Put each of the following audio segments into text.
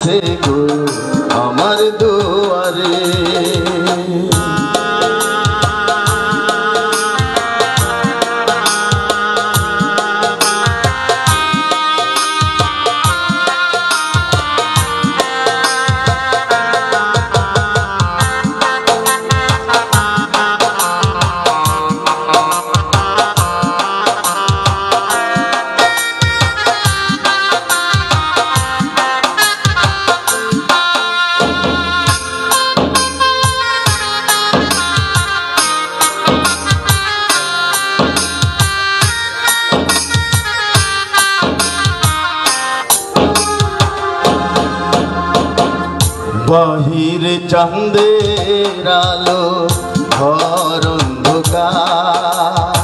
দাঁড়াইছে গো আমার দুয়ারে। বাহিরে চাঁদের আলো ঘর অন্ধকার,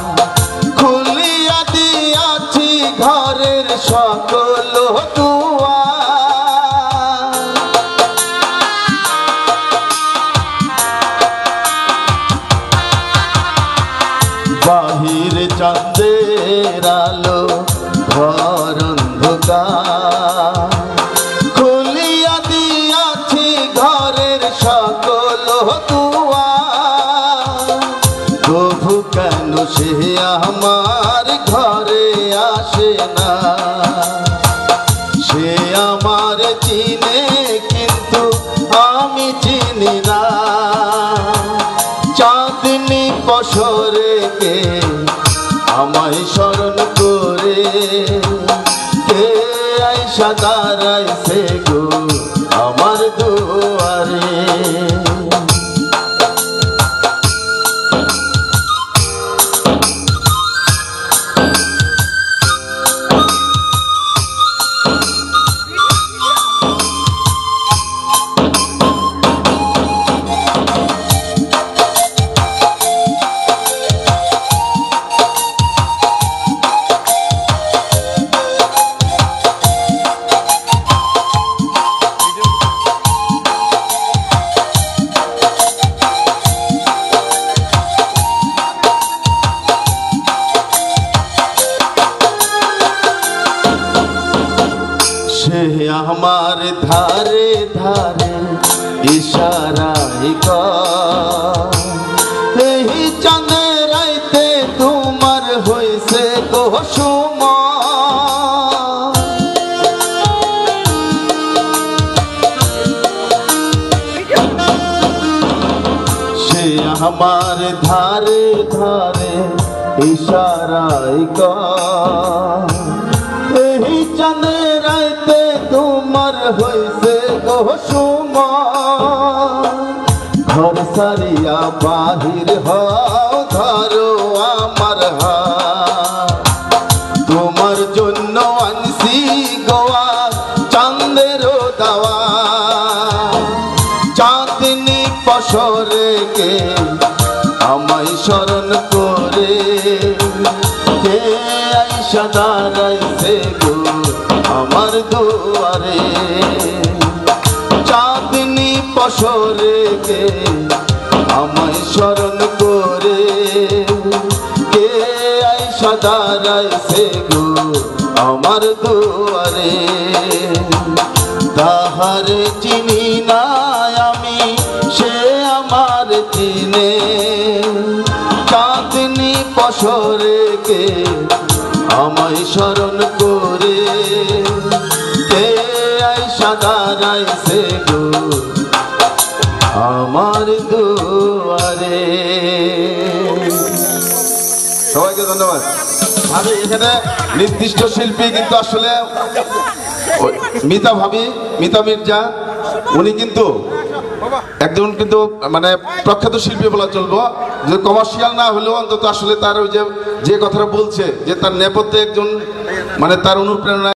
খুলিয়া দিয়াছি ঘরের সকল দুয়ার। বাহিরে চাঁদের আলো ঘর অন্ধকার, সকল দুয়ার। প্রভু কেন সে আমার ঘরে আসে না? সে আমার চিনে কিন্তু আমি চিনি না। চাঁদনি পশরে কে আমায় স্মরণ করে, কে আইসা দাঁড়াইছে গো আমার দুয়ারে। সে আমার ধারে ধারে ইশারাই কর, এই চাঁদের রাইতে তোমার হইছে গো সময়। সে আমার ধারে ধারে ইশারাই কর, এই চাঁদের রাইতে তোমার হইছে গো সময়। ঘর সারিয়া বাহির হও ধরো আমার হাত, তোমার জন্য আনছি গোয়া চাঁদের দাওয়া। চাঁদনি পশরে কে আমায় স্মরণ করে, কে আইসা দাঁড়াইছে গো আমার দুয়ারে। চাঁদনি পশরে কে আমায় স্মরণ করে, কে আইসা দাঁড়াইছে গো আমার দুয়ারে। তাহারে চিনি না আমি, সে আমার চিনে। চাঁদনি পশরে কে আমায় স্মরণ করে, কে আইসা দাঁড়াইছে গো আমার দুয়ারে। সবাইকে ধন্যবাদ। ভাবি এখানে নির্দিষ্ট শিল্পী কিন্তু আসলে মিতা ভাবি, মিতা মির্জা, উনি কিন্তু একজন কিন্তু মানে প্রখ্যাত শিল্পী বলা চলবো, যে কমার্শিয়াল না হলেও অন্তত আসলে তার ওই যে কথাটা বলছে যে তার নেপথ্যে একজন মানে তার অনুপ্রেরণা